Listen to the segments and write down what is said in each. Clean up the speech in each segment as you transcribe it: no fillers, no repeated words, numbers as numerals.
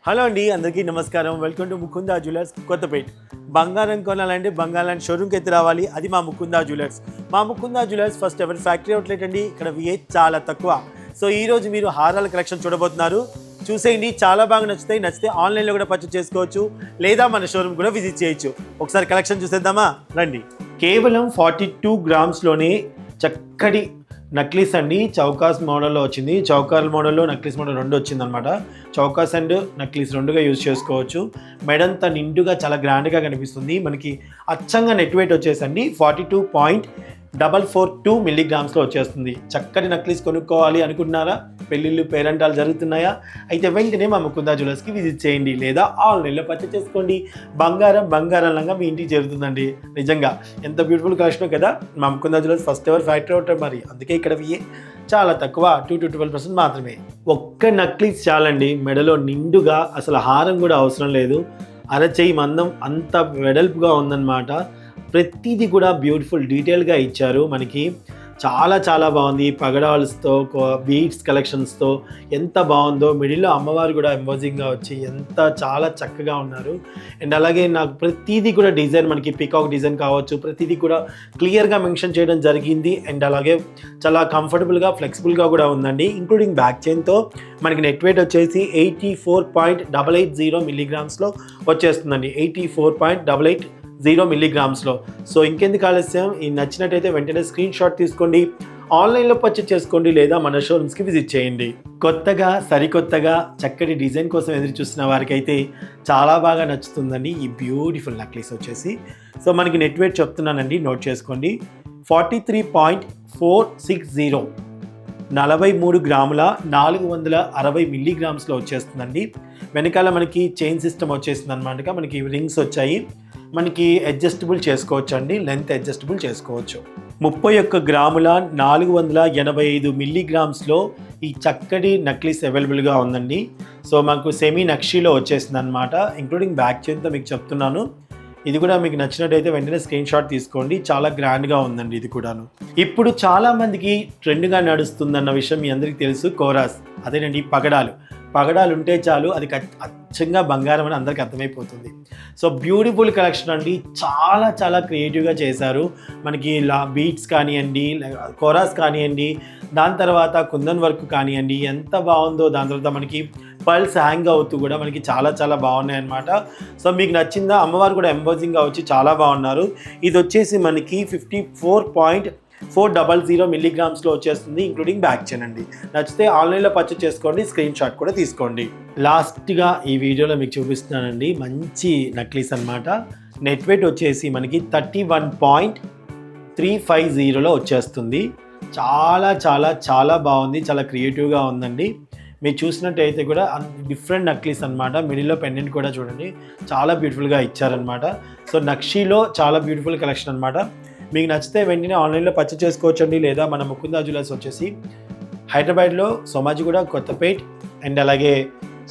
Hello అండి, అందరికీ నమస్కారం. Welcome to Mukunda jewellers Kothapet. బంగారం కొనాలంటే బంగారం షోరూమ్కి ఎత్తి రావాలి, అది మా ముకుందా జ్యువెలర్స్. మా ముకుందా జ్యువెలర్స్ ఫస్ట్ ఎవరి ఫ్యాక్టరీ అవుట్లెట్ అండి. ఇక్కడ విఏ చాలా తక్కువ. సో ఈరోజు మీరు హారాల కలెక్షన్ చూడబోతున్నారు. చూసేయండి, చాలా బాగా నచ్చితే ఆన్లైన్లో కూడా పర్చేస్ చేసుకోవచ్చు, లేదా మన షోరూమ్ కూడా విజిట్ చేయొచ్చు. ఒకసారి కలెక్షన్ చూసేద్దామా, రండి. కేవలం 42 గ్రామ్స్లోనే చక్కటి నక్లీస్ అండి. చౌకాస్ మోడల్లో వచ్చింది. చౌకాల్ మోడల్లో నక్లీస్ మోడల్ రెండు వచ్చింది అనమాట. చౌకాస్ అండ్ నక్లీస్ రెండుగా యూజ్ చేసుకోవచ్చు. మెడంతా నిండుగా చాలా గ్రాండ్గా కనిపిస్తుంది. మనకి అచ్చంగా నెట్ వెయిట్ వచ్చేసండి 42.442 మిల్లీగ్రామ్స్లో వచ్చేస్తుంది. చక్కటి నక్లీస్ కొనుక్కోవాలి అనుకుంటున్నారా? పెళ్ళిళ్ళు పేరంటాలు జరుగుతున్నాయా? అయితే వెంటనే మా ముకుందా జ్యువెలర్స్కి విజిట్ చేయండి, లేదా ఆన్లైన్లో పర్చేస్ చేసుకోండి. బంగారంలాగా మీ ఇంటికి చేరుతుందండి. నిజంగా ఎంత బ్యూటిఫుల్ కలెక్షన్ కదా. మా Mukunda jewellers first ever factory అవుతారు మరి, అందుకే ఇక్కడ చాలా తక్కువ 2-12% మాత్రమే. ఒక్క నక్లీస్ చాలండి, మెడలో నిండుగా, అసలు హారం కూడా అవసరం లేదు. అరచేయి మందం అంత వెడల్పుగా ఉందన్నమాట. ప్రతిదీ కూడా బ్యూటిఫుల్ డీటెయిల్గా ఇచ్చారు. మనకి చాలా బాగుంది. పగడాల్స్తో బీడ్స్ కలెక్షన్స్తో ఎంత బాగుందో. మిడిల్లో అమ్మవారు కూడా ఎంబోజింగ్గా వచ్చి చాలా చక్కగా ఉన్నారు. అండ్ అలాగే నాకు ప్రతిదీ కూడా డిజైన్, మనకి పికాక్ డిజైన్ కావచ్చు, ప్రతిదీ కూడా క్లియర్గా మెన్షన్ చేయడం జరిగింది. అండ్ అలాగే చాలా కంఫర్టబుల్గా ఫ్లెక్సిబుల్గా కూడా ఉందండి. ఇంక్లూడింగ్ బ్యాక్ చైన్తో మనకి నెట్ వెయిట్ వచ్చేసి 84.880 మిల్లీగ్రామ్స్లో వచ్చేస్తుందండి. 84.880 మిల్లీగ్రామ్స్లో. సో ఇంకెందుకు ఆలస్యం, ఈ నచ్చినట్టయితే వెంటనే స్క్రీన్ షాట్ తీసుకోండి, ఆన్లైన్లో పర్చేస్ చేసుకోండి, లేదా మన షోరూమ్స్కి విజిట్ చేయండి. కొత్తగా సరికొత్తగా చక్కటి డిజైన్ కోసం ఎదురు చూస్తున్న వారికైతే చాలా బాగా నచ్చుతుందండి ఈ బ్యూటిఫుల్ నక్లీస్ వచ్చేసి. సో మనకి నెట్ వెయిట్ చెప్తున్నానండి, నోట్ చేసుకోండి. 43.460 43 గ్రాముల 460 మిల్లీగ్రామ్స్లో వచ్చేస్తుందండి. వెనకాల మనకి చైన్ సిస్టమ్ వచ్చేస్తుంది అనమాట. మనకి రింగ్స్ వచ్చాయి. మనకి అడ్జస్టబుల్ చేసుకోవచ్చు అండి, లెంత్ అడ్జస్టబుల్ చేసుకోవచ్చు. 31 గ్రాముల 485 మిల్లీగ్రామ్స్లో ఈ చక్కటి నక్లీస్ అవైలబుల్గా ఉందండి. సో మాకు సెమీ నక్షీలో వచ్చేసింది అనమాట. ఇంక్లూడింగ్ బ్యాక్ చైన్తో మీకు చెప్తున్నాను. ఇది కూడా మీకు నచ్చినట్టయితే వెంటనే స్క్రీన్ షాట్ తీసుకోండి. చాలా గ్రాండ్గా ఉందండి ఇది కూడాను. ఇప్పుడు చాలామందికి ట్రెండ్గా నడుస్తుందన్న విషయం మీ అందరికీ తెలుసు. కోరాస్, అదేనండి పగడాలు ఉంటే చాలు, అది అచ్చంగా బంగారం అని అందరికీ అర్థమైపోతుంది. సో బ్యూటిఫుల్ కలెక్షన్ అండి. చాలా క్రియేటివ్గా చేశారు. మనకి బీట్స్ కానివ్వండి, కోరాస్ కానివ్వండి, దాని తర్వాత కుందన్ వర్క్ కానివ్వండి, ఎంత బాగుందో. దాని తర్వాత మనకి పల్స్ హ్యాంగ్ అవుతూ కూడా మనకి చాలా బాగున్నాయి అన్నమాట. సో మీకు నచ్చిందా? అమ్మవారు కూడా ఎంబోజింగ్గా వచ్చి చాలా బాగున్నారు. ఇది వచ్చేసి మనకి 54.400 మిల్లీగ్రామ్స్లో వచ్చేస్తుంది, ఇంక్లూడింగ్ బ్యాక్ చైన్ అండి. నచ్చితే ఆన్లైన్లో పర్చేస్ చేసుకోండి, స్క్రీన్ షాట్ కూడా తీసుకోండి. లాస్ట్గా ఈ వీడియోలో మీకు చూపిస్తున్నానండి మంచి నక్లీస్ అనమాట. నెట్ వెయిట్ వచ్చేసి మనకి 31.350లో వచ్చేస్తుంది. చాలా బాగుంది, చాలా క్రియేటివ్గా ఉందండి. మీరు చూసినట్టయితే కూడా డిఫరెంట్ నక్లీస్ అనమాట. మిడిల్లో పెండెంట్ కూడా చూడండి, చాలా బ్యూటిఫుల్గా ఇచ్చారనమాట. సో నక్షీలో చాలా బ్యూటిఫుల్ కలెక్షన్ అనమాట. మీకు నచ్చితే వెంటనే ఆన్లైన్లో పర్చేస్ చేసుకోవచ్చండి, లేదా మన ముకుందా జ్యువెలర్స్ వచ్చేసి హైదరాబాద్లో సోమాజిగూడ, కొత్తపేట్, అండ్ అలాగే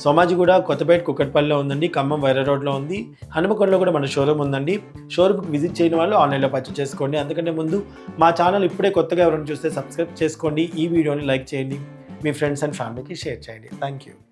సోమాజిగూడ, కొత్తపేట్, కుక్కట్పల్లిలో ఉందండి. ఖమ్మం వైరా రోడ్లో ఉంది. హనుమకొండలో కూడా మన షోరూమ్ ఉందండి. షోరూమ్కి విజిట్ చేయని వాళ్ళు ఆన్లైన్లో పర్చేస్ చేసుకోండి. అందుకంటే ముందు మా ఛానల్ ఇప్పుడే కొత్తగా ఎవరైనా చూస్తే సబ్స్క్రైబ్ చేసుకోండి. ఈ వీడియోని లైక్ చేయండి, మీ ఫ్రెండ్స్ అండ్ ఫ్యామిలీకి షేర్ చేయండి. Thank you.